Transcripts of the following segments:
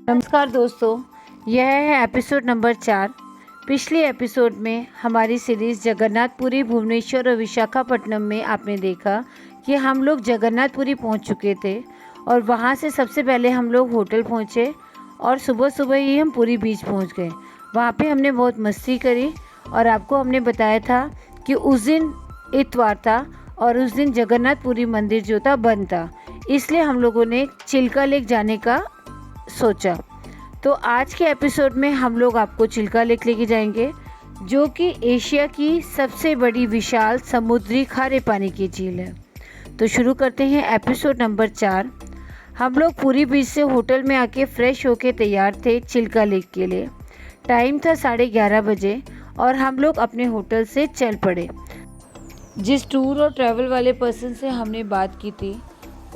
नमस्कार दोस्तों, यह है एपिसोड नंबर 4। पिछले एपिसोड में हमारी सीरीज़ जगन्नाथपुरी, भुवनेश्वर और विशाखापट्टनम में आपने देखा कि हम लोग जगन्नाथपुरी पहुंच चुके थे और वहां से सबसे पहले हम लोग होटल पहुंचे और सुबह सुबह ही हम पुरी बीच पहुंच गए। वहां पे हमने बहुत मस्ती करी और आपको हमने बताया था कि उस दिन इतवार था और उस दिन जगन्नाथपुरी मंदिर जो था बंद था, इसलिए हम लोगों ने चिल्का लेक जाने का सोचा। तो आज के एपिसोड में हम लोग आपको चिल्का लेक लेके जाएंगे, जो कि एशिया की सबसे बड़ी विशाल समुद्री खारे पानी की झील है। तो शुरू करते हैं एपिसोड नंबर 4। हम लोग पुरी बीच से होटल में आके फ्रेश होके तैयार थे चिल्का लेक के लिए। टाइम था 11:30 बजे और हम लोग अपने होटल से चल पड़े। जिस टूर और ट्रैवल वाले पर्सन से हमने बात की थी,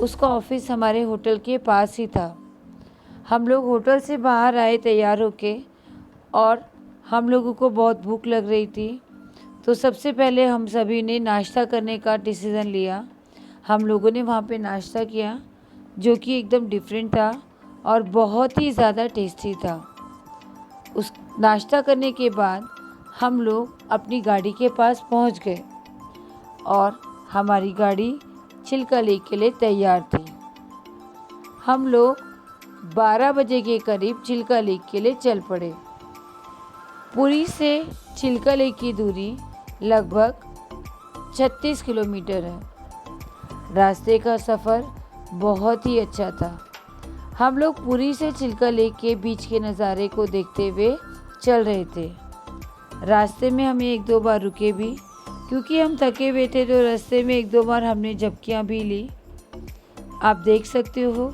उसका ऑफिस हमारे होटल के पास ही था। हम लोग होटल से बाहर आए तैयार होके और हम लोगों को बहुत भूख लग रही थी। तो सबसे पहले हम सभी ने नाश्ता करने का डिसीज़न लिया। हम लोगों ने वहाँ पे नाश्ता किया, जो कि एकदम डिफरेंट था और बहुत ही ज़्यादा टेस्टी था। उस नाश्ता करने के बाद हम लोग अपनी गाड़ी के पास पहुँच गए और हमारी गाड़ी चिल्का लेक के लिए तैयार थी। हम लोग 12 बजे के करीब चिल्का लेक के लिए चल पड़े। पुरी से चिल्का लेक की दूरी लगभग 36 किलोमीटर है। रास्ते का सफ़र बहुत ही अच्छा था। हम लोग पुरी से चिल्का लेक के बीच के नज़ारे को देखते हुए चल रहे थे। रास्ते में हमें 1-2 बार रुके भी, क्योंकि हम थके हुए थे। तो रास्ते में 1-2 बार हमने झपकियाँ भी ली। आप देख सकते हो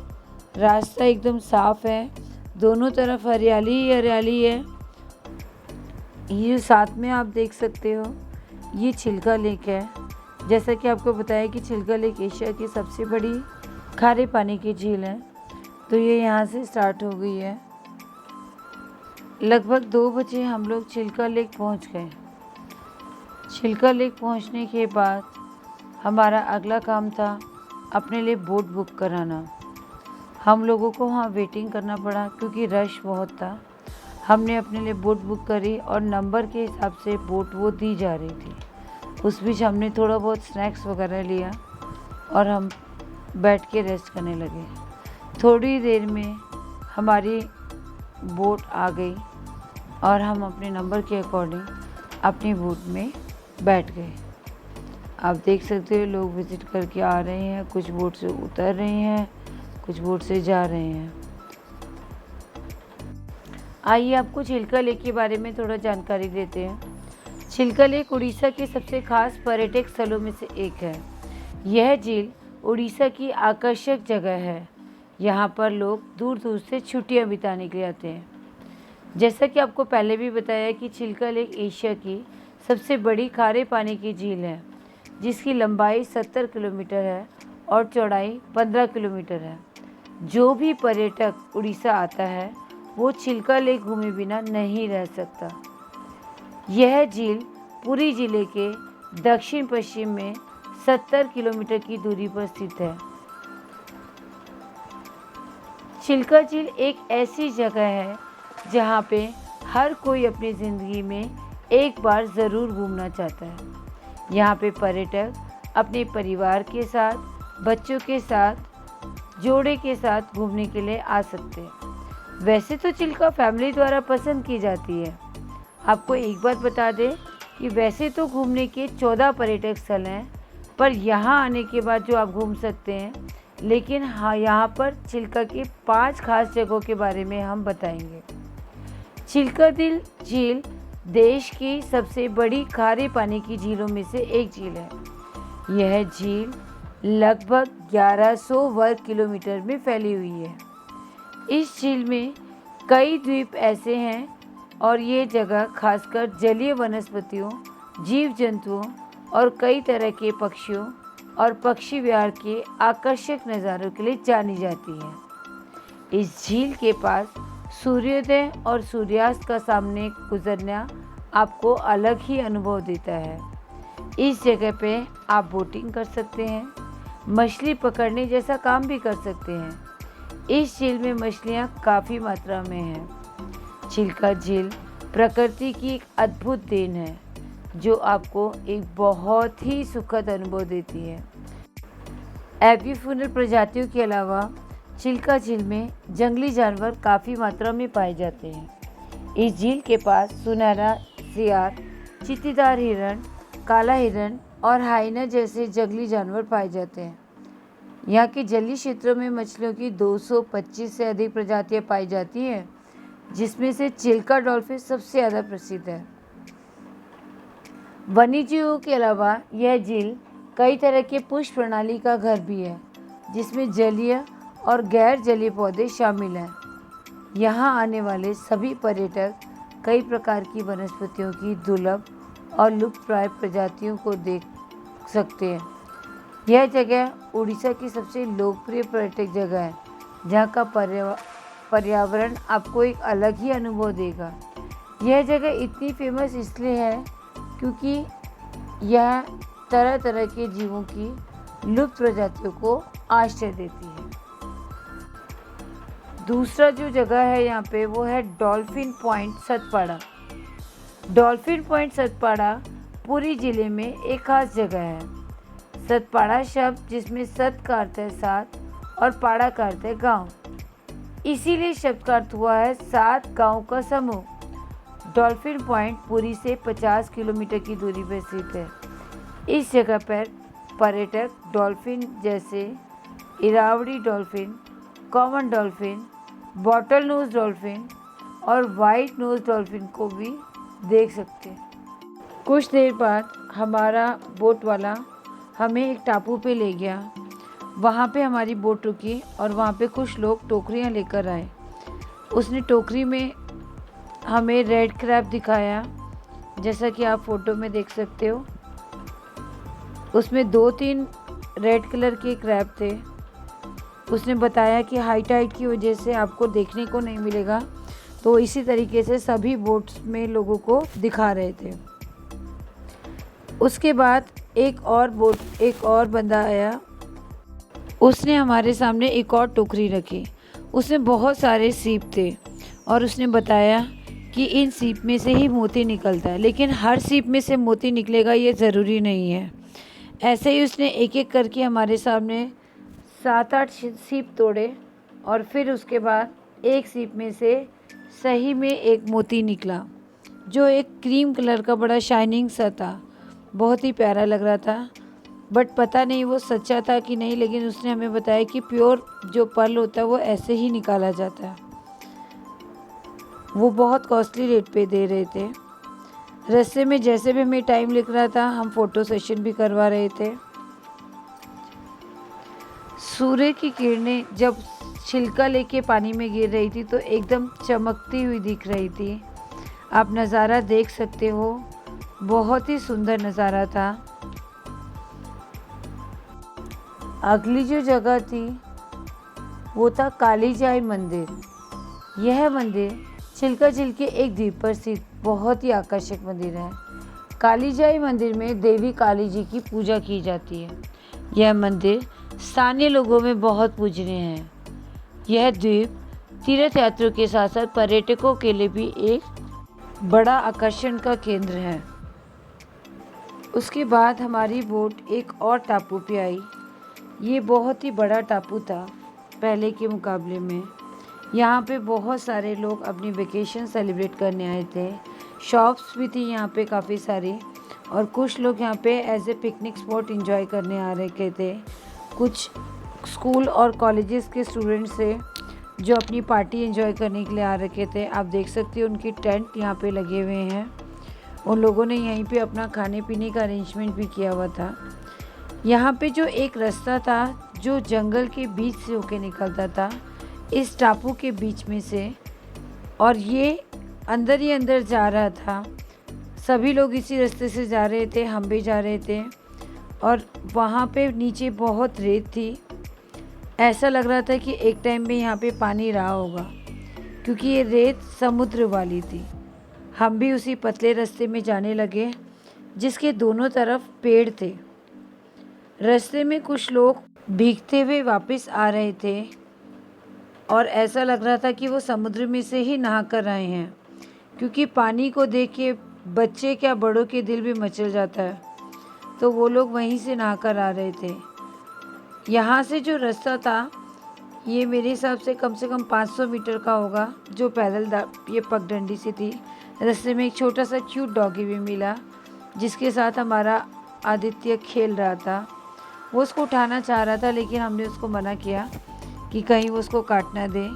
रास्ता एकदम साफ़ है, दोनों तरफ हरियाली ही हरियाली है। ये साथ में आप देख सकते हो ये चिल्का लेक है। जैसा कि आपको बताया कि चिल्का लेक एशिया की सबसे बड़ी खारे पानी की झील है। तो ये यहाँ से स्टार्ट हो गई है। लगभग 2 बजे हम लोग चिल्का लेक पहुँच गए। चिल्का लेक पहुँचने के बाद हमारा अगला काम था अपने लिए बोट बुक कराना। हम लोगों को वहाँ वेटिंग करना पड़ा क्योंकि रश बहुत था। हमने अपने लिए बोट बुक करी और नंबर के हिसाब से बोट वो दी जा रही थी। उस बीच हमने थोड़ा बहुत स्नैक्स वगैरह लिया और हम बैठ के रेस्ट करने लगे। थोड़ी देर में हमारी बोट आ गई और हम अपने नंबर के अकॉर्डिंग अपनी बोट में बैठ गए। आप देख सकते हो लोग विज़िट करके आ रहे हैं, कुछ बोट से उतर रहे हैं, कुछ बोट से जा रहे हैं। आइए आपको चिल्का लेक के बारे में थोड़ा जानकारी देते हैं। चिल्का लेक उड़ीसा के सबसे खास पर्यटक स्थलों में से एक है। यह झील उड़ीसा की आकर्षक जगह है। यहाँ पर लोग दूर दूर से छुट्टियाँ बिताने के लिए आते हैं। जैसा कि आपको पहले भी बताया कि चिल्का लेक एशिया की सबसे बड़ी खारे पानी की झील है, जिसकी लंबाई 70 किलोमीटर है और चौड़ाई 15 किलोमीटर है। जो भी पर्यटक उड़ीसा आता है वो चिल्का लेक घूमे बिना नहीं रह सकता। यह झील पुरी जिले के दक्षिण पश्चिम में 70 किलोमीटर की दूरी पर स्थित है। चिल्का झील एक ऐसी जगह है जहाँ पे हर कोई अपनी ज़िंदगी में एक बार ज़रूर घूमना चाहता है। यहाँ पे पर्यटक अपने परिवार के साथ, बच्चों के साथ, जोड़े के साथ घूमने के लिए आ सकते हैं। वैसे तो चिल्का फैमिली द्वारा पसंद की जाती है। आपको एक बात बता दें कि वैसे तो घूमने के 14 पर्यटक स्थल हैं, पर यहाँ आने के बाद जो आप घूम सकते हैं। लेकिन हाँ, यहाँ पर चिल्का की 5 खास जगहों के बारे में हम बताएंगे। चिल्का झील देश की सबसे बड़ी खारे पानी की झीलों में से एक झील है। यह झील लगभग 1100 वर्ग किलोमीटर में फैली हुई है। इस झील में कई द्वीप ऐसे हैं और ये जगह खासकर जलीय वनस्पतियों, जीव जंतुओं और कई तरह के पक्षियों और पक्षी विहार के आकर्षक नज़ारों के लिए जानी जाती है। इस झील के पास सूर्योदय और सूर्यास्त का सामने गुजरना आपको अलग ही अनुभव देता है। इस जगह पे आप बोटिंग कर सकते हैं, मछली पकड़ने जैसा काम भी कर सकते हैं। इस झील में मछलियाँ काफ़ी मात्रा में हैं। चिल्का झील प्रकृति की एक अद्भुत देन है जो आपको एक बहुत ही सुखद अनुभव देती है। एविफूनल प्रजातियों के अलावा चिल्का झील में जंगली जानवर काफ़ी मात्रा में पाए जाते हैं। इस झील के पास सुनहरा सियार, चीतीदार हिरण, काला हिरण और हाइना जैसे जंगली जानवर पाए जाते हैं। यहाँ के जलीय क्षेत्रों में मछलियों की 225 से अधिक प्रजातियाँ पाई जाती हैं, जिसमें से चिल्का डॉल्फिन सबसे ज़्यादा प्रसिद्ध है। वन्यजीवों के अलावा यह झील कई तरह के पुष्प प्रणाली का घर भी है, जिसमें जलीय और गैर जलीय पौधे शामिल हैं। यहाँ आने वाले सभी पर्यटक कई प्रकार की वनस्पतियों की दुर्लभ और लुप्तप्राय प्रजातियों को देख सकते हैं। यह जगह उड़ीसा की सबसे लोकप्रिय पर्यटक जगह है, जहाँ का पर्यावरण आपको एक अलग ही अनुभव देगा। यह जगह इतनी फेमस इसलिए है क्योंकि यह तरह तरह के जीवों की लुप्त प्रजातियों को आश्रय देती है। दूसरा जो जगह है यहाँ पे वो है dolphin point Satpada. Dolphin point Satpada Puri जिले में एक खास जगह है। सतपाड़ा शब्द जिसमें सत का अर्थ है सात और पाड़ा का अर्थ है गाँव, इसीलिए शब्द का अर्थ हुआ है 7 गाँव का समूह। डॉल्फिन पॉइंट पुरी से 50 किलोमीटर की दूरी पर स्थित है। इस जगह पर पर्यटक डॉल्फिन जैसे Irrawaddy dolphin, common dolphin, bottle nose dolphin और वाइट नोज डॉल्फिन को भी देख सकते हैं। कुछ देर बाद हमारा बोट वाला हमें एक टापू पे ले गया। वहाँ पे हमारी बोट रुकी और वहाँ पे कुछ लोग टोकरियाँ लेकर आए। उसने टोकरी में हमें रेड क्रैब दिखाया, जैसा कि आप फ़ोटो में देख सकते हो। उसमें 2-3 रेड कलर के क्रैब थे। उसने बताया कि हाई टाइड की वजह से आपको देखने को नहीं मिलेगा, तो इसी तरीके से सभी बोट्स में लोगों को दिखा रहे थे। उसके बाद एक और बंदा आया। उसने हमारे सामने एक और टोकरी रखी। उसमें बहुत सारे सीप थे और उसने बताया कि इन सीप में से ही मोती निकलता है, लेकिन हर सीप में से मोती निकलेगा ये ज़रूरी नहीं है। ऐसे ही उसने एक एक करके हमारे सामने 7-8 सीप तोड़े और फिर उसके बाद एक सीप में से सही में एक मोती निकला, जो एक क्रीम कलर का बड़ा शाइनिंग सा था। बहुत ही प्यारा लग रहा था, बट पता नहीं वो सच्चा था कि नहीं, लेकिन उसने हमें बताया कि प्योर जो पर्ल होता है वो ऐसे ही निकाला जाता है। वो बहुत कॉस्टली रेट पे दे रहे थे। रास्ते में जैसे भी हमें टाइम लग रहा था, हम फ़ोटो सेशन भी करवा रहे थे। सूर्य की किरणें जब छिलका लेके पानी में गिर रही थी तो एकदम चमकती हुई दिख रही थी। आप नज़ारा देख सकते हो, बहुत ही सुंदर नज़ारा था। अगली जो जगह थी वो था कालीजाई मंदिर। यह मंदिर चिल्का झील के एक द्वीप पर स्थित बहुत ही आकर्षक मंदिर है। कालीजाई मंदिर में देवी काली जी की पूजा की जाती है। यह मंदिर स्थानीय लोगों में बहुत पूजनीय है। यह द्वीप तीर्थ यात्रियों के साथ साथ पर्यटकों के लिए भी एक बड़ा आकर्षण का केंद्र है। उसके बाद हमारी बोट एक और टापू पे आई। ये बहुत ही बड़ा टापू था पहले के मुकाबले में। यहाँ पे बहुत सारे लोग अपनी वेकेशन सेलिब्रेट करने आए थे। शॉप्स भी थी यहाँ पे काफ़ी सारी, और कुछ लोग यहाँ पे as a picnic spot enjoy करने आ रखे थे। कुछ स्कूल और कॉलेजेस के स्टूडेंट्स थे जो अपनी पार्टी एंजॉय करने के लिए आ रखे थे। आप देख सकते हो उनकी टेंट यहाँ पे लगे हुए हैं। उन लोगों ने यहीं पे अपना खाने पीने का अरेंजमेंट भी किया हुआ था। यहाँ पे जो एक रास्ता था जो जंगल के बीच से होके निकलता था इस टापू के बीच में से, और ये अंदर ही अंदर जा रहा था। सभी लोग इसी रास्ते से जा रहे थे, हम भी जा रहे थे, और वहाँ पे नीचे बहुत रेत थी। ऐसा लग रहा था कि एक टाइम में यहाँ पे पानी रहा होगा, क्योंकि ये रेत समुद्र वाली थी। हम भी उसी पतले रास्ते में जाने लगे जिसके दोनों तरफ पेड़ थे। रास्ते में कुछ लोग भीगते हुए वापस आ रहे थे। और ऐसा लग रहा था कि वो समुद्र में से ही नहा कर आए हैं, क्योंकि पानी को देख के बच्चे क्या बड़ों के दिल भी मचल जाता है। तो वो लोग वहीं से नहा कर आ रहे थे। यहाँ से जो रास्ता था ये मेरे हिसाब से कम 500 मीटर का होगा, जो पैदल ये पगडंडी सी थी। रास्ते में एक छोटा सा क्यूट डॉगी भी मिला, जिसके साथ हमारा आदित्य खेल रहा था। वो उसको उठाना चाह रहा था, लेकिन हमने उसको मना किया कि कहीं वो उसको काट ना दे।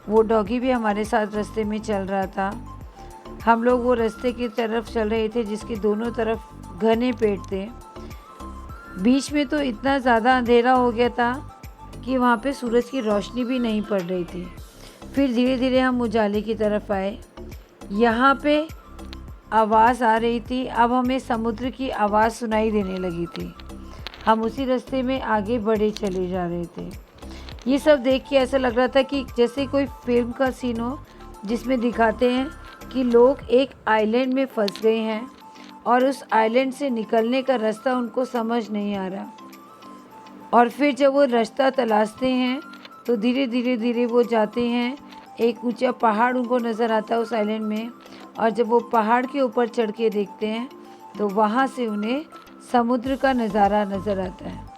वो डॉगी भी हमारे साथ रास्ते में चल रहा था। हम लोग वो रास्ते की तरफ चल रहे थे जिसके दोनों तरफ घने पेड़ थे। बीच में तो इतना ज़्यादा अंधेरा हो गया था कि वहाँ पे सूरज की रोशनी भी नहीं पड़ रही थी। फिर धीरे धीरे हम उजाले की तरफ आए। यहाँ पे आवाज़ आ रही थी, अब हमें समुद्र की आवाज़ सुनाई देने लगी थी। हम उसी रास्ते में आगे बढ़े चले जा रहे थे। ये सब देख के ऐसा लग रहा था कि जैसे कोई फिल्म का सीन हो, जिसमें दिखाते हैं कि लोग एक आइलैंड में फंस गए हैं और उस आइलैंड से निकलने का रास्ता उनको समझ नहीं आ रहा। और फिर जब वो रास्ता तलाशते हैं तो धीरे धीरे वो जाते हैं। एक ऊंचा पहाड़ उनको नज़र आता है उस आइलैंड में, और जब वो पहाड़ के ऊपर चढ़ के देखते हैं तो वहाँ से उन्हें समुद्र का नज़ारा नज़र आता है।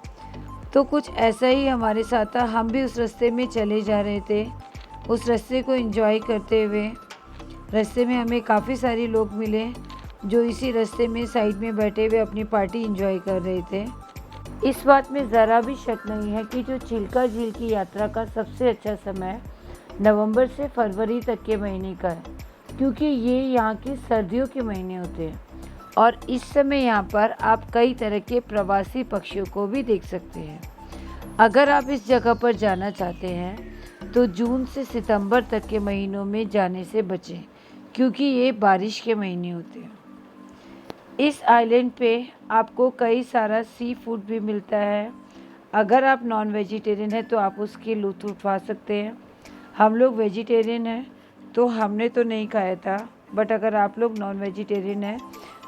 तो कुछ ऐसा ही हमारे साथ था। हम भी उस रास्ते में चले जा रहे थे, उस रास्ते को एंजॉय करते हुए। रास्ते में हमें काफ़ी सारे लोग मिले जो इसी रास्ते में साइड में बैठे हुए अपनी पार्टी एंजॉय कर रहे थे। इस बात में ज़रा भी शक नहीं है कि जो चिल्का झील की यात्रा का सबसे अच्छा समय नवंबर से फरवरी तक के महीने का है, क्योंकि ये यहाँ के सर्दियों के महीने होते हैं और इस समय यहाँ पर आप कई तरह के प्रवासी पक्षियों को भी देख सकते हैं। अगर आप इस जगह पर जाना चाहते हैं तो जून से सितंबर तक के महीनों में जाने से बचें, क्योंकि ये बारिश के महीने होते हैं। इस आइलैंड पे आपको कई सारा सी फूड भी मिलता है। अगर आप नॉन वेजिटेरियन हैं तो आप उसकी लुत्फ़ उठा सकते हैं। हम लोग वेजिटेरियन हैं तो हमने तो नहीं खाया था, बट अगर आप लोग नॉन वेजिटेरियन हैं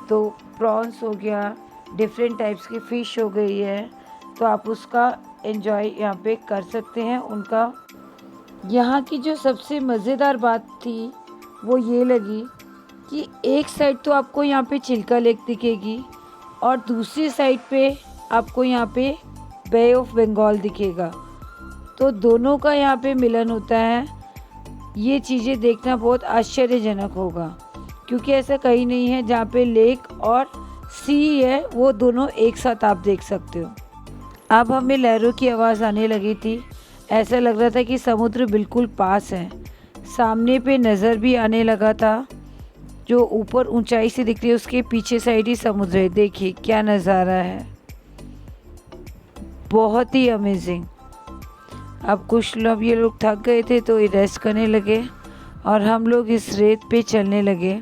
तो प्रॉन्स हो गया, डिफरेंट टाइप्स की फ़िश हो गई है, तो आप उसका एंजॉय यहाँ पे कर सकते हैं। उनका यहाँ की जो सबसे मज़ेदार बात थी वो ये लगी कि एक साइड तो आपको यहाँ पे चिल्का लेक दिखेगी और दूसरी साइड पे आपको यहाँ पे बे ऑफ बंगाल दिखेगा। तो दोनों का यहाँ पे मिलन होता है। ये चीज़ें देखना बहुत आश्चर्यजनक होगा, क्योंकि ऐसा कहीं नहीं है जहाँ पे लेक और सी है वो दोनों एक साथ आप देख सकते हो। अब हमें लहरों की आवाज़ आने लगी थी। ऐसा लग रहा था कि समुद्र बिल्कुल पास है। सामने पे नज़र भी आने लगा था। जो ऊपर ऊंचाई से दिख रही है उसके पीछे साइड ही समुद्र है। देखिए क्या नज़ारा है, बहुत ही अमेजिंग। अब कुछ लोग ये लोग थक गए थे तो रेस्ट करने लगे और हम लोग इस रेत पे चलने लगे।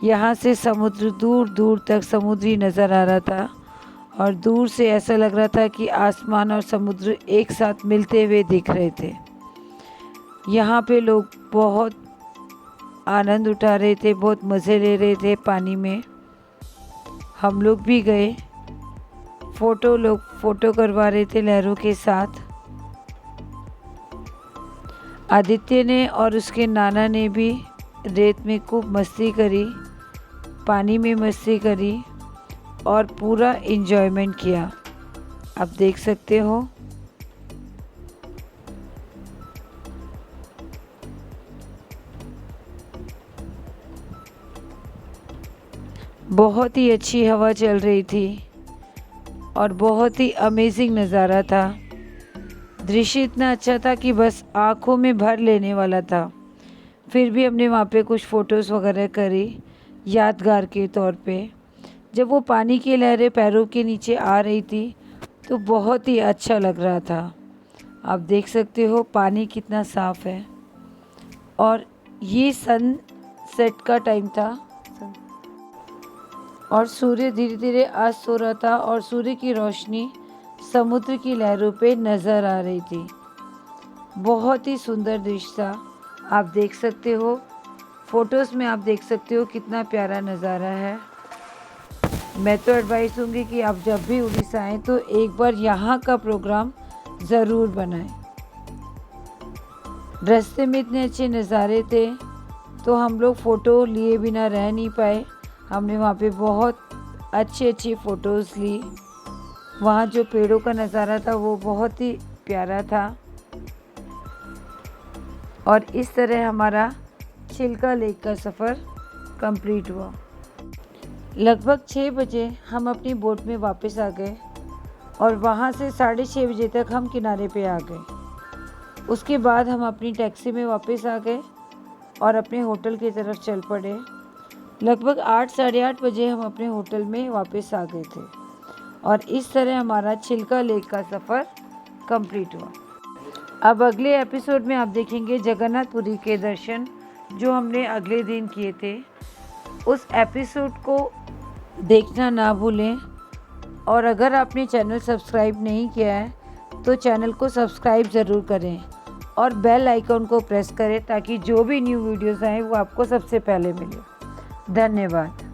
यहाँ से समुद्र दूर दूर तक समुद्री नज़र आ रहा था और दूर से ऐसा लग रहा था कि आसमान और समुद्र एक साथ मिलते हुए दिख रहे थे। यहाँ पे लोग बहुत आनंद उठा रहे थे, बहुत मज़े ले रहे थे पानी में। हम लोग भी गए, लोग फ़ोटो करवा रहे थे लहरों के साथ। आदित्य ने और उसके नाना ने भी रेत में खूब मस्ती करी, पानी में मस्ती करी और पूरा एंजॉयमेंट किया। आप देख सकते हो। बहुत ही अच्छी हवा चल रही थी और बहुत ही अमेजिंग नज़ारा था। दृश्य इतना अच्छा था कि बस आँखों में भर लेने वाला था। फिर भी हमने वहाँ पे कुछ फ़ोटोज़ वगैरह करी यादगार के तौर पे। जब वो पानी की लहरें पैरों के नीचे आ रही थी तो बहुत ही अच्छा लग रहा था। आप देख सकते हो पानी कितना साफ़ है और ये सनसेट का टाइम था और सूर्य धीरे धीरे अस्त हो रहा था और सूर्य की रोशनी समुद्र की लहरों पे नज़र आ रही थी। बहुत ही सुंदर दृश्य था। आप देख सकते हो, फ़ोटोज़ में आप देख सकते हो कितना प्यारा नज़ारा है। मैं तो एडवाइस दूँगी कि आप जब भी उड़ीसा आएँ तो एक बार यहाँ का प्रोग्राम ज़रूर बनाएं। रास्ते में इतने अच्छे नज़ारे थे तो हम लोग फ़ोटो लिए बिना रह नहीं पाए। हमने वहाँ पे बहुत अच्छी फ़ोटोज़ ली। वहाँ जो पेड़ों का नज़ारा था वो बहुत ही प्यारा था। और इस तरह हमारा चिल्का लेक का सफ़र कंप्लीट हुआ। लगभग 6 बजे हम अपनी बोट में वापस आ गए और वहाँ से 6:30 बजे तक हम किनारे पे आ गए। उसके बाद हम अपनी टैक्सी में वापस आ गए और अपने होटल की तरफ चल पड़े। लगभग 8 साढ़े 8 बजे हम अपने होटल में वापस आ गए थे और इस तरह हमारा चिल्का लेक का सफ़र कंप्लीट हुआ। अब अगले एपिसोड में आप देखेंगे जगन्नाथपुरी के दर्शन जो हमने अगले दिन किए थे। उस एपिसोड को देखना ना भूलें और अगर आपने चैनल सब्सक्राइब नहीं किया है तो चैनल को सब्सक्राइब ज़रूर करें और बेल आइकन को प्रेस करें ताकि जो भी न्यू वीडियोस आएँ वो आपको सबसे पहले मिले। धन्यवाद।